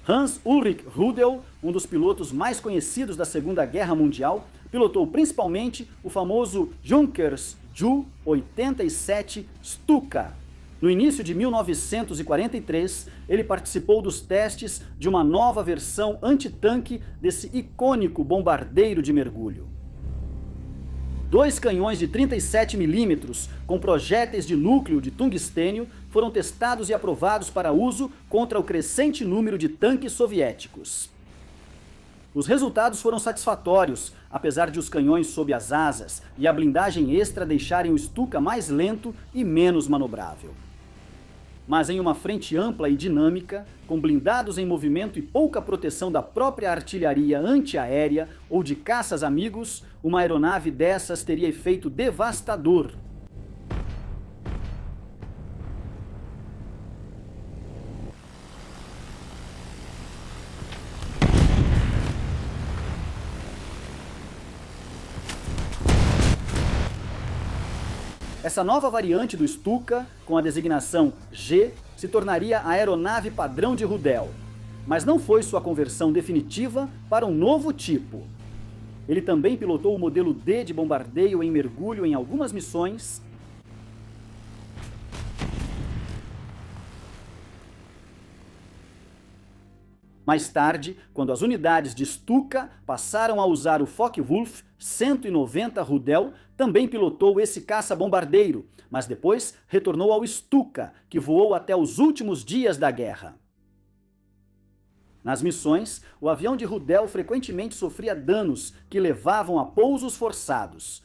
Hans Ulrich Rudel, um dos pilotos mais conhecidos da Segunda Guerra Mundial, pilotou principalmente o famoso Junkers Ju-87 Stuka. No início de 1943, ele participou dos testes de uma nova versão antitanque desse icônico bombardeiro de mergulho. 2 canhões de 37 mm com projéteis de núcleo de tungstênio foram testados e aprovados para uso contra o crescente número de tanques soviéticos. Os resultados foram satisfatórios, apesar de os canhões sob as asas e a blindagem extra deixarem o Stuka mais lento e menos manobrável. Mas em uma frente ampla e dinâmica, com blindados em movimento e pouca proteção da própria artilharia antiaérea ou de caças amigos, uma aeronave dessas teria efeito devastador. Essa nova variante do Stuka, com a designação G, se tornaria a aeronave padrão de Rudel. Mas não foi sua conversão definitiva para um novo tipo. Ele também pilotou o modelo D de bombardeio em mergulho em algumas missões. Mais tarde, quando as unidades de Stuka passaram a usar o Focke-Wulf 190 Rudel, também pilotou esse caça-bombardeiro, mas depois retornou ao Stuka, que voou até os últimos dias da guerra. Nas missões, o avião de Rudel frequentemente sofria danos que levavam a pousos forçados.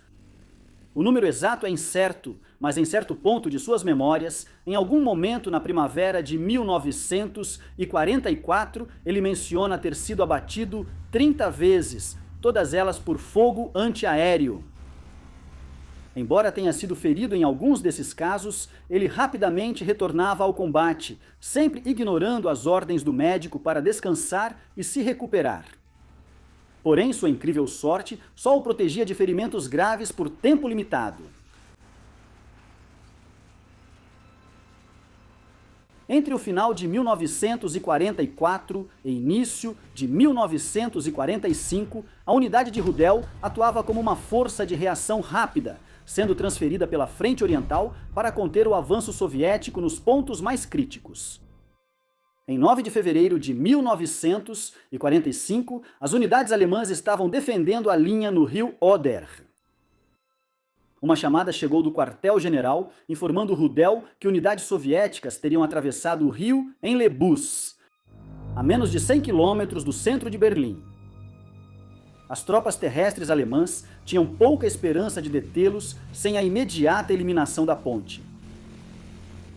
O número exato é incerto, mas em certo ponto de suas memórias, em algum momento na primavera de 1944, ele menciona ter sido abatido 30 vezes, todas elas por fogo antiaéreo. Embora tenha sido ferido em alguns desses casos, ele rapidamente retornava ao combate, sempre ignorando as ordens do médico para descansar e se recuperar. Porém, sua incrível sorte só o protegia de ferimentos graves por tempo limitado. Entre o final de 1944 e início de 1945, a unidade de Rudel atuava como uma força de reação rápida, sendo transferida pela frente oriental para conter o avanço soviético nos pontos mais críticos. Em 9 de fevereiro de 1945, as unidades alemãs estavam defendendo a linha no rio Oder. Uma chamada chegou do quartel-general informando Rudel que unidades soviéticas teriam atravessado o rio em Lebus, a menos de 100 quilômetros do centro de Berlim. As tropas terrestres alemãs tinham pouca esperança de detê-los sem a imediata eliminação da ponte.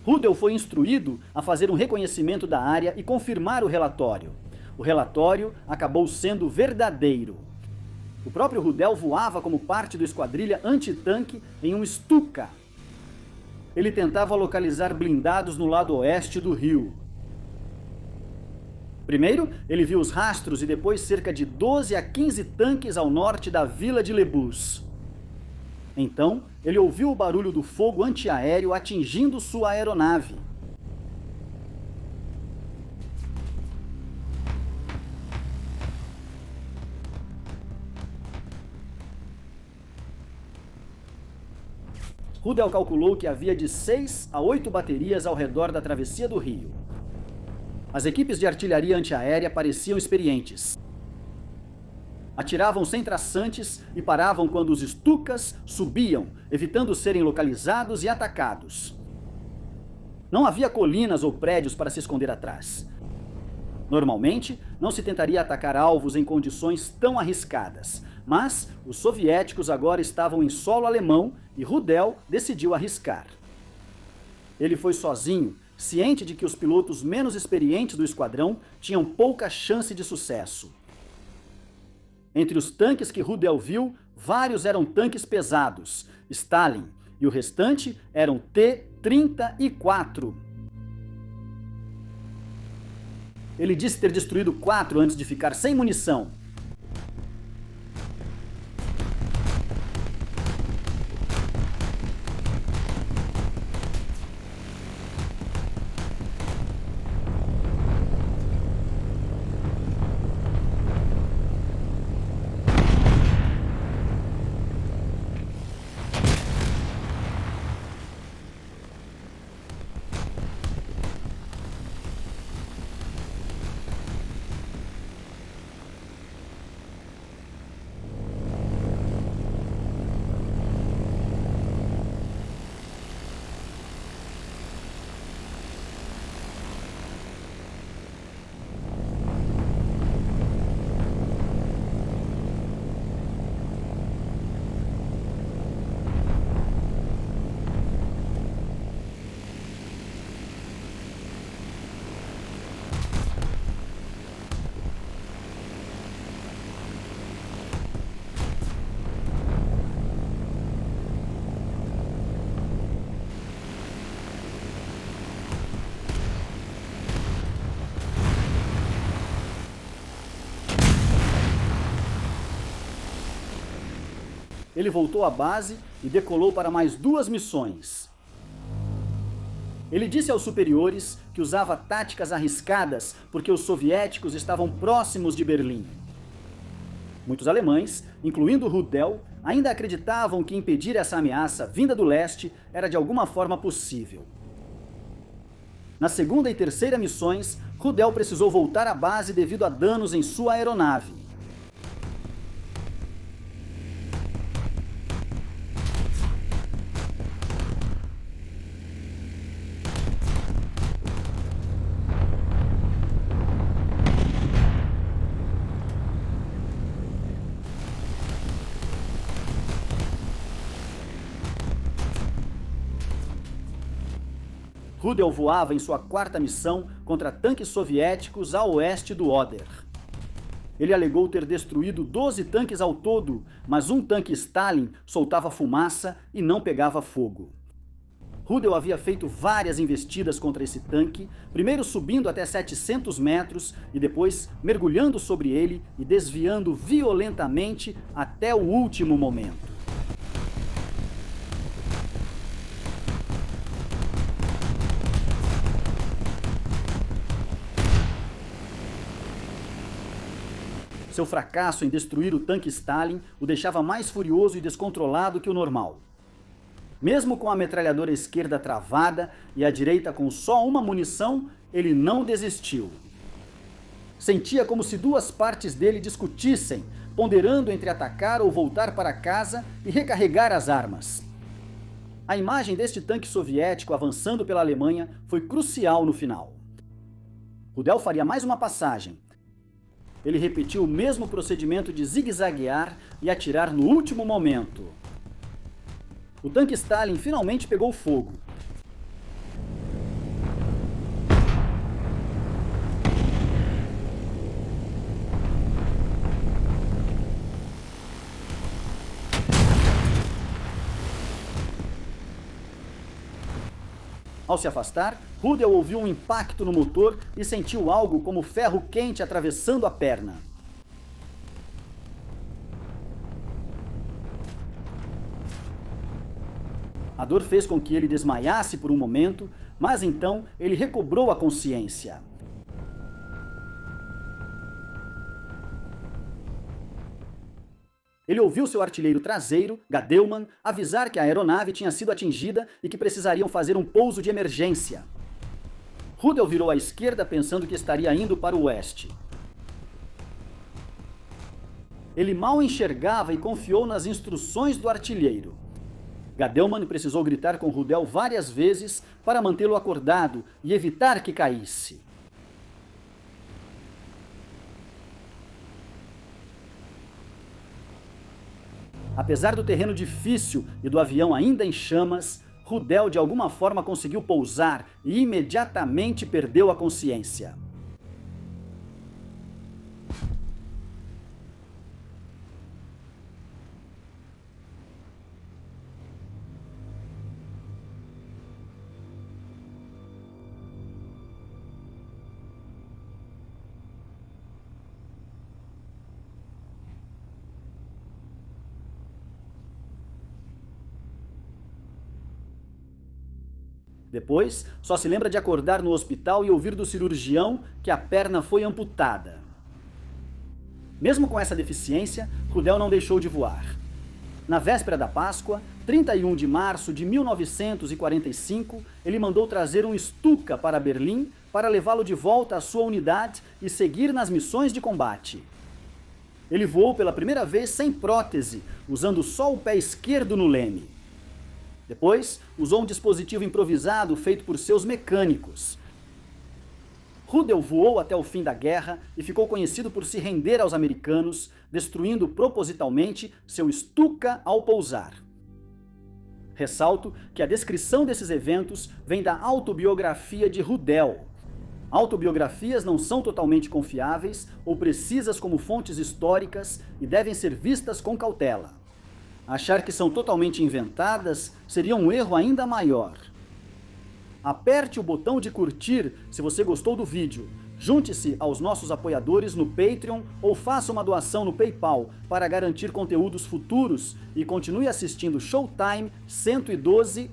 Rudel foi instruído a fazer um reconhecimento da área e confirmar o relatório. O relatório acabou sendo verdadeiro. O próprio Rudel voava como parte do esquadrilha antitanque em um Stuka. Ele tentava localizar blindados no lado oeste do rio. Primeiro, ele viu os rastros e depois cerca de 12 a 15 tanques ao norte da vila de Lebus. Então, ele ouviu o barulho do fogo antiaéreo atingindo sua aeronave. Rudel calculou que havia de 6 a 8 baterias ao redor da travessia do rio. As equipes de artilharia antiaérea pareciam experientes. Atiravam sem traçantes e paravam quando os Stukas subiam, evitando serem localizados e atacados. Não havia colinas ou prédios para se esconder atrás. Normalmente, não se tentaria atacar alvos em condições tão arriscadas, mas os soviéticos agora estavam em solo alemão e Rudel decidiu arriscar. Ele foi sozinho, ciente de que os pilotos menos experientes do esquadrão tinham pouca chance de sucesso. Entre os tanques que Rudel viu, vários eram tanques pesados, Stalin, e o restante eram T-34. Ele disse ter destruído 4 antes de ficar sem munição. ele voltou à base e decolou para mais 2 missões. Ele disse aos superiores que usava táticas arriscadas porque os soviéticos estavam próximos de Berlim. Muitos alemães, incluindo Rudel, ainda acreditavam que impedir essa ameaça vinda do leste era de alguma forma possível. Na segunda e terceira missões, Rudel precisou voltar à base devido a danos em sua aeronave. Rudel voava em sua 4ª missão contra tanques soviéticos a oeste do Oder. Ele alegou ter destruído 12 tanques ao todo, mas um tanque Stalin soltava fumaça e não pegava fogo. Rudel havia feito várias investidas contra esse tanque, primeiro subindo até 700 metros e depois mergulhando sobre ele e desviando violentamente até o último momento. Seu fracasso em destruir o tanque Stalin o deixava mais furioso e descontrolado que o normal. Mesmo com a metralhadora esquerda travada e a direita com só uma munição, ele não desistiu. Sentia como se 2 partes dele discutissem, ponderando entre atacar ou voltar para casa e recarregar as armas. A imagem deste tanque soviético avançando pela Alemanha foi crucial no final. Rudel faria mais uma passagem. Ele repetiu o mesmo procedimento de zigue-zaguear e atirar no último momento. O tanque Stalin finalmente pegou fogo. Ao se afastar, Rudel ouviu um impacto no motor e sentiu algo como ferro quente atravessando a perna. A dor fez com que ele desmaiasse por um momento, mas então ele recobrou a consciência. Ele ouviu seu artilheiro traseiro, Gadelman, avisar que a aeronave tinha sido atingida e que precisariam fazer um pouso de emergência. Rudel virou à esquerda pensando que estaria indo para o oeste. Ele mal enxergava e confiou nas instruções do artilheiro. Gadelman precisou gritar com Rudel várias vezes para mantê-lo acordado e evitar que caísse. Apesar do terreno difícil e do avião ainda em chamas, Rudel de alguma forma conseguiu pousar e imediatamente perdeu a consciência. Depois, só se lembra de acordar no hospital e ouvir do cirurgião que a perna foi amputada. Mesmo com essa deficiência, Rudel não deixou de voar. Na véspera da Páscoa, 31 de março de 1945, ele mandou trazer um Stuka para Berlim para levá-lo de volta à sua unidade e seguir nas missões de combate. Ele voou pela primeira vez sem prótese, usando só o pé esquerdo no leme. Depois, usou um dispositivo improvisado feito por seus mecânicos. Rudel voou até o fim da guerra e ficou conhecido por se render aos americanos, destruindo propositalmente seu Stuka ao pousar. Ressalto que a descrição desses eventos vem da autobiografia de Rudel. Autobiografias não são totalmente confiáveis ou precisas como fontes históricas e devem ser vistas com cautela. Achar que são totalmente inventadas seria um erro ainda maior. Aperte o botão de curtir se você gostou do vídeo, Junte-se aos nossos apoiadores no Patreon ou faça uma doação no PayPal para garantir conteúdos futuros e continue assistindo Showtime 112